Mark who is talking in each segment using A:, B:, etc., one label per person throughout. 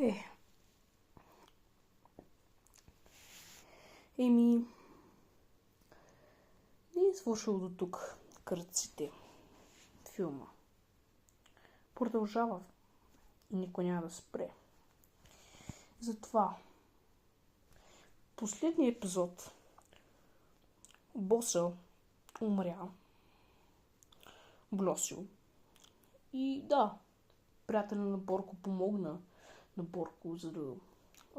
A: Е, еми, не е свършил до тук кръците филма. Продължава и никой няма да спре. Затова, последният епизод, боса умря, Блосио. И да, приятеля на Борко помогна на Борко, за да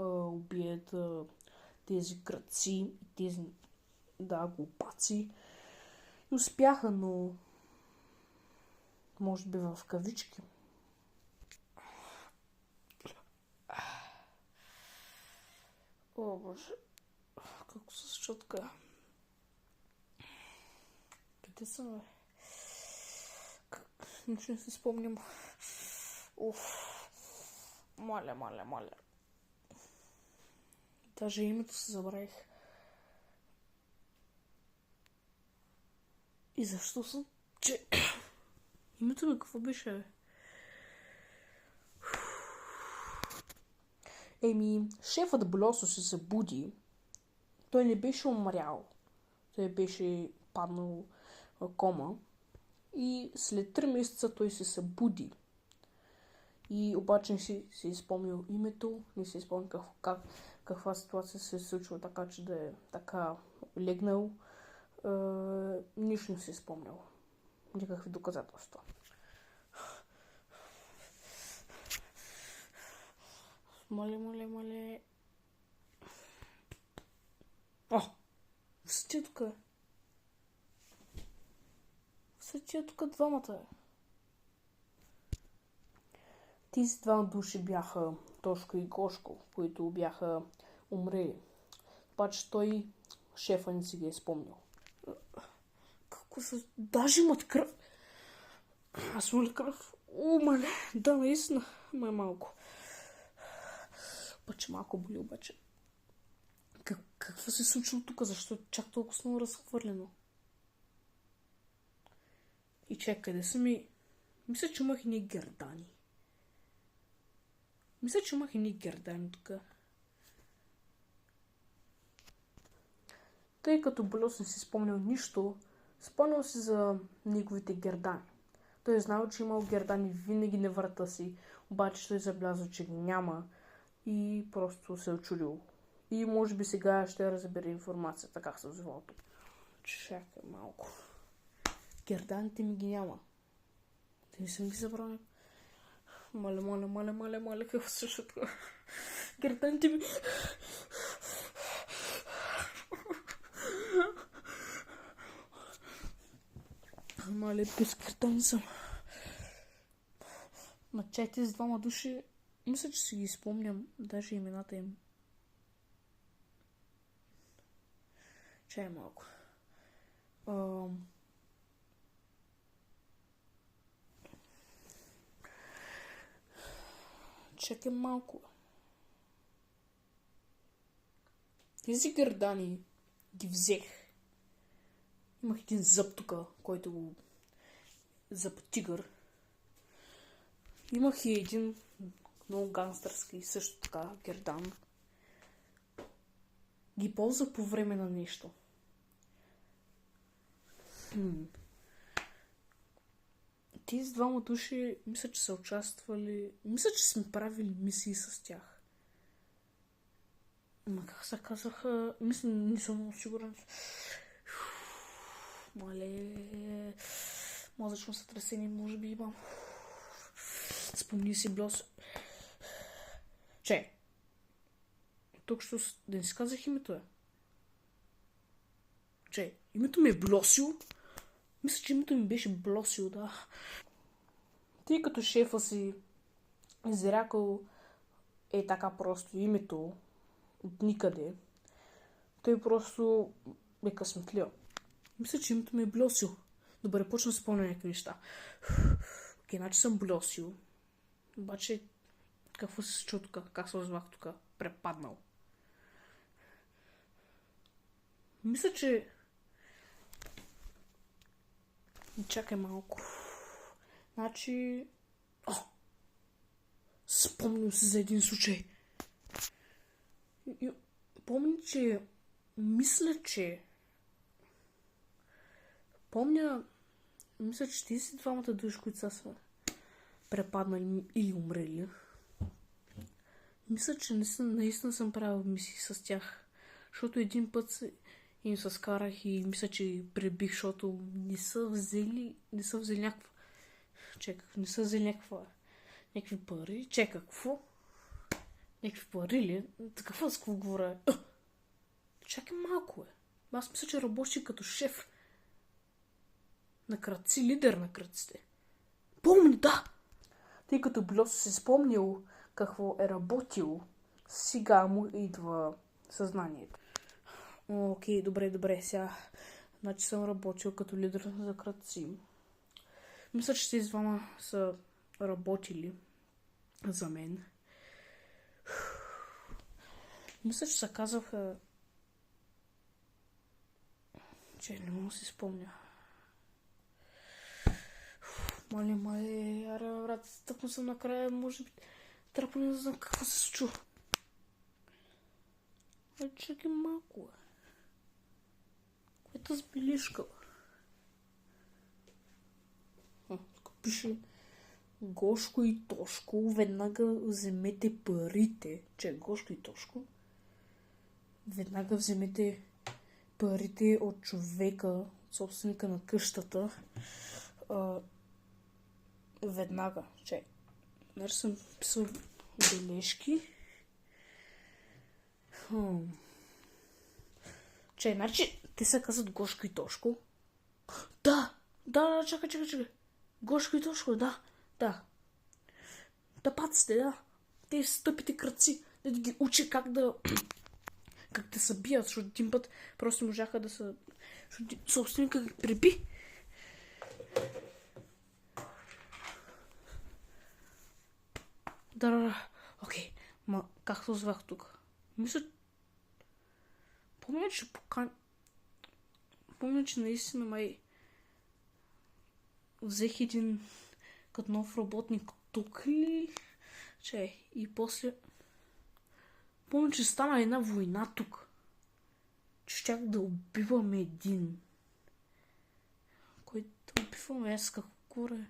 A: убият тези крадци и тези глупаци. И успяха, но може би в кавички. О, боже, kako се чутка. Къде съм, бе? Нищо не си спомням. Уф. Моля. Даже името се забравих. И защо съм? Че... Името ми какво беше, бе? Шефът Блосо се събуди. Той не беше умрял. Той беше паднал в кома. И след 3 месеца той се събуди. И обаче не си изпомнил името, не си изпомнил каква ситуация се случва, така че да е така легнал. Нищо не си изпомнил. Никакви доказателства. Моля. О! Всъщи тук. Всъщи тук двамата е. Тези двама души бяха Тошко и Гошко, които бяха умрели. Обаче той, шефа, не си ги е спомнил. Какво са... Даже имат кръв. Аз има ли кръв? Мале. Да, наистина. Май малко. Обаче малко боли, обаче. Какво се е случило тук? Защо чак толкова много разхвърлено? И чакай, къде са ми... Мисля, че имах и гердани. Тук. Тъй като Блос не си спомнял нищо, спомнял си за неговите гердани. Той е знал, че имал гердани винаги на врата си, обаче той забелязал, че ги няма и просто се е очудил. И може би сега ще разбере информацията как се озовал тук. Чакай малко. Герданите ми ги няма. Те не съм ги забравил. Моля, какво се случва това? Герданите ми... Мале, без гердани съм. Начайте с двама души. Мисля, че си ги спомням. Даже имената им. Чай малко. Чакай малко. Тези гердани ги взех. Имах един зъб тук, който го... Зъб тигър. Имах и един много гангстърски също така гердан. Ги ползвах по време на нещо. Тези двама души, мисля, че са участвали... Мисля, че сме правили мисии с тях. Ма как се казаха... Мисля, не съм много сигурен. Мале... Мозъчно сътресение, може би имам. Спомни си Блос. Че? Тук що... Да не си казах името е. Че? Името ми е Блосио? Мисля, че името ми беше Блосио, да. Тъй като шефа си изрякал така просто името от никъде, той просто е късметлия. Мисля, че името ми е Блосио. Добре, почна да спомня някакви неща. Окей, значи съм Блосио. Обаче, какво се случва тук? Как се озвах тук? Препаднал. Мисля, че... Чакай малко. Значи... Спомням се за един случай. Помня, че... Мисля, че тези си двамата души, които са препаднали или умрели. Мисля, че наистина съм правил мисии с тях. Защото един път им се скарах и мисля, че пребих, защото не са взели някаква... не са взели някакви пари. Какво? Някакви пари ли? С какво говоря? Чакай малко, Аз мисля, че работи като шеф на крадци, лидер на крадците. Помни, да! Тъй като Блосо си спомнил какво е работил, сега му идва съзнанието. Окей, добре, сега. Значи съм работил като лидер за крадци. Мисля, че тези двама са работили за мен. Мисля, че се казаха... че не мога да си спомня. Мале, аре, брат, тъпно съм накрая, може би тръпно не знам какво се случва. Чакай малко, Което с бележка? Пише Гошко и Тошко, веднага вземете парите. Гошко и Тошко? Веднага вземете парите от човека, от собственика на къщата. Веднага. Значи съм писал бележки. Значи те се казват Гошко и Тошко. Да, чакай. Гошко и Тошко, да. Тъпаците, да. Те са тъпите крадци. Да ги учи как да се бият, защото един път просто можаха да са... Защото собственика ги преби. Да. Окей. Как се озвах тук? Мисля... Помня, че наистина май взех един като нов работник тук ли? И после... Помня, че стана една война тук. Че щях да убиваме един. Който убиваме аз какво е?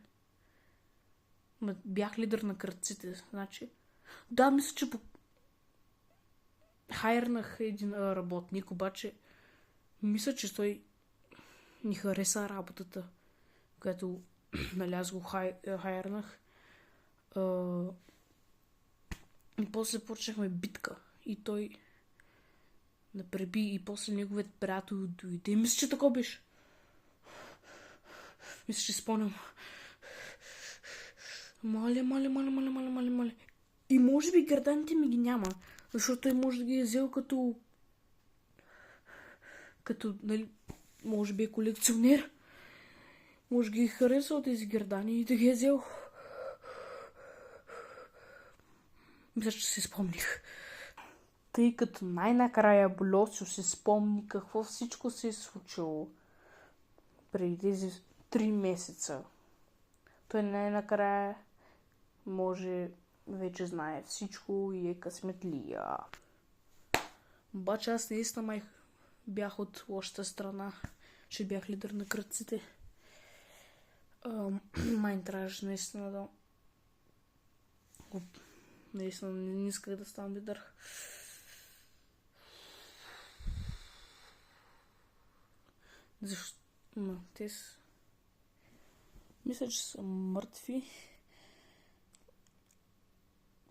A: Бях лидер на крадците, значи. Да, мисля, че хайрнах един работник, обаче мисля, че той ни хареса работата, която аз го хайрнах. И после почнахме битка. И той напреби и после неговият приятел дойде. Мисля, че такова беше. Мисля, че спомням. Мале. И може би гърданите ми ги няма. Защото той може да ги е взел като нали, може би е колекционер. Може ги е харесал тези гърдани и да ги е взел. Мисля, че си спомних. Тъй като най-накрая Блосо се спомни какво всичко се е случило преди тези 3 месеца. Той най-накрая може вече знае всичко и е късметлия. Обаче аз наистина май бях от лошата страна, че бях лидер на крадците. Май трябваше наистина да... Наистина не исках да ставам лидер. Защо? Те са... Мисля, че са мъртви.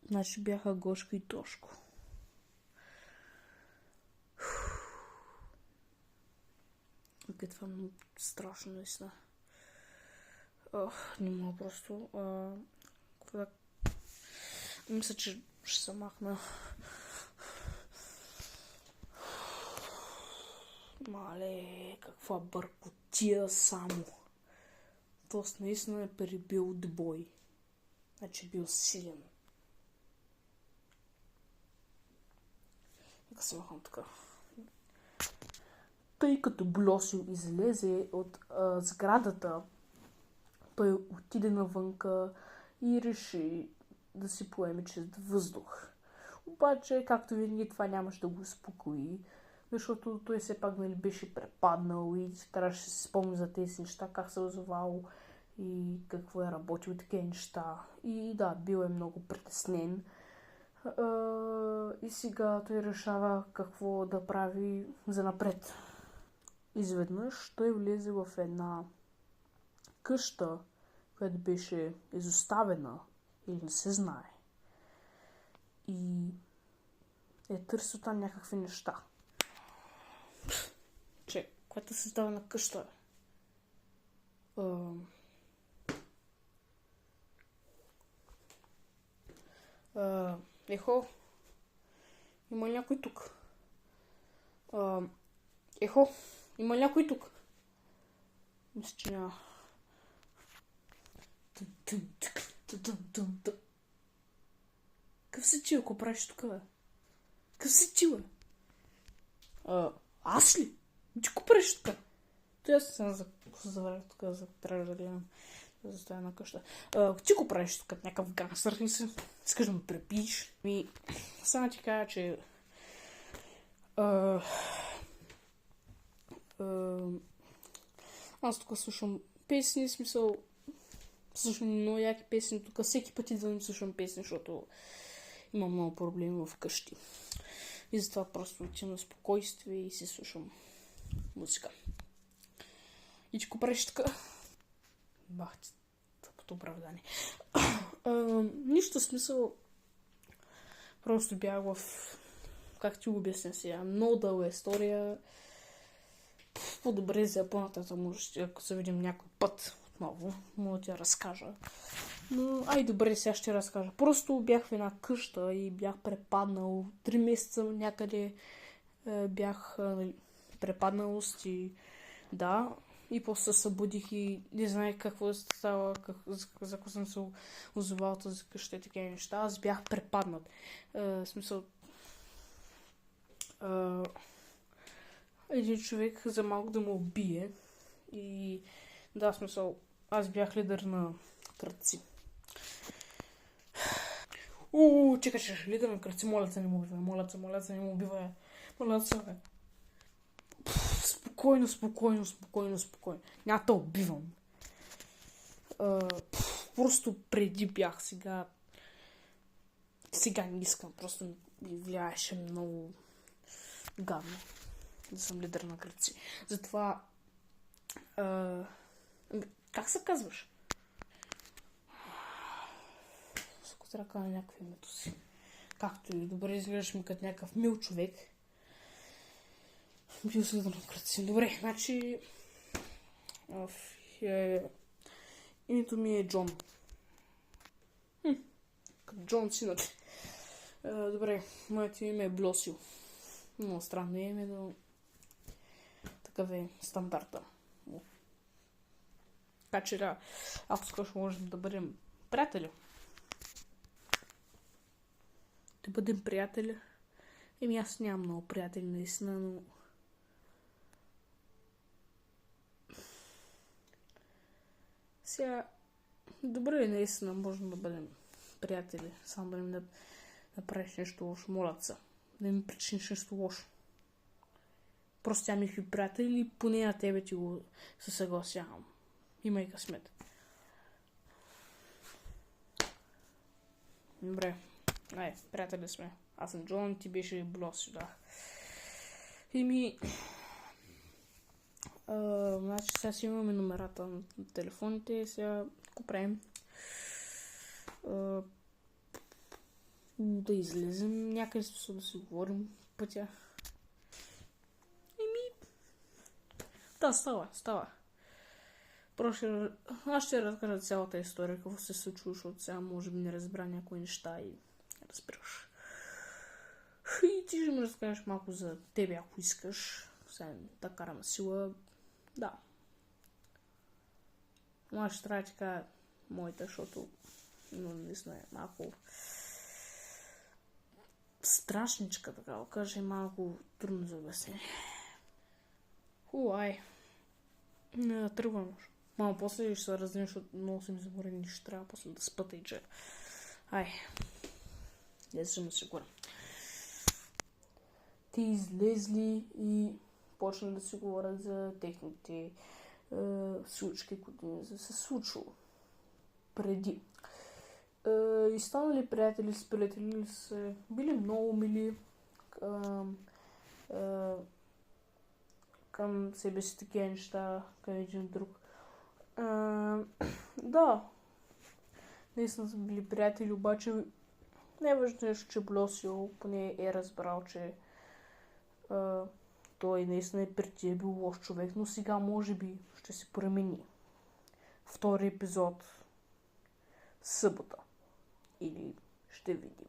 A: Значи бяха Гошко и Тошко. Това е много страшно, наистина. Не мога просто... Мисля, че ще се махна. Мале, каква бъркотия само. Тоест наистина е перебил двой. Значи бил силен. Нека се махам така. Тъй като Блосо излезе от сградата, той отиде навънка и реши да си поеме чист въздух. Обаче, както винаги, това нямаше да го успокои, защото той все пак нали, беше препаднал и трябваше да се спомни за тези неща, как се е озовал и какво е работил и такива неща. И да, бил е много притеснен. И сега той решава какво да прави за напред. Изведнъж той влезе в една къща, която беше изоставена или не се знае. И търсил там някакви неща. Че, която се създава на къща. Ехо, има някой тук? Ехо, има някой тук? Мисля, че няма. Къв си чил, ако правиш тук, бе? Къв си чил, бе? Аз ли? Ти го правиш тук? Той аз съм заваря тук, трябва да гледам. Да стоя на къща. Ти го правиш тук, някакъв гангстър ли си? Искаш да ме препиш? Само ти кажа, че аз тук слушам песни, смисъл слушам много яки песни, тук всеки път идвам слушам песни, защото имам много проблеми вкъщи. И затова просто отивам на спокойствие и си слушам музика. И че го правиш така? Бах ти, тъпото оправдание. Нищо смисъл. Просто бях в... Как ти го обясня сега? Много дълга история. По-добре за японата, може, ако се видим някой път отново, мога да ти я разкажа. Но, добре, сега ще разкажа. Просто бях в една къща и бях препаднал 3 месеца някъде. Бях препадналост и да. И после се събудих и не знаех какво става, за какво съм се озовал тази къща и такива неща. Аз бях препаднат. В смисъл... един човек за малко да ме убие. И да, в смисъл, аз бях лидер на кръци. Чекай, лидер на кръци, моля се, не му убивай, моля се, не му убивай. Моля се, бе. Спокойно. Няма да убивам. Просто преди бях, сега не искам, просто ми влияеше много гадно да съм лидер на кръци. Затова как се казваш? Ако трябва да кажа някакво името си. Както и добре изглеждаш ми като някакъв мил човек. Бил си лидер на кръци. Добре, значи името ми е Джон. Като Джон синът. Добре, моето име е Блосио. Много странно име, но такъв е стандарта. Така че да, ако искаш, можем да бъдем приятели. Да бъдем приятели. Аз нямам много приятели, наистина, но... Сега, добре, наистина, можем да бъдем приятели. Само да не направиш нещо лошо, моля се. Да ми причиниш нещо лошо. Просто тя ми е приятел и поне на тебе ти го се съгласявам. Имай късмет. Добре. Приятели сме. Аз съм Джон, ти беше Блосио, да. Значи сега си имаме номерата на телефоните, сега го правим. Да излезем някъде, да си говорим пътя. Да, става. Просто аз ще разкажа цялата история, какво се случва, защото сега може би не разбра някои неща и разбираш. И ти ще ми разкажеш малко за тебе, ако искаш. Сега да караме сила. Да. Ама ще трябва да ти кажа моята, защото наистина е малко страшничка, така да кажа, малко трудно за обяснение. Тръгвам. Малко после ще се раздвижим, защото много съм изморен и ще трябва после да спъта и че Ай, не съм сигурен. Те излезли и почна да си говорят за техните случки, които са се случило преди. И станали приятели, сприятели са били много мили към себе си, такива неща, към един друг. Да, наистина са били приятели, обаче най-важното нещо, че Блосио поне е разбрал, че той наистина е преди тия бил лош човек, но сега може би ще се промени. Втори епизод събота. Или ще видим.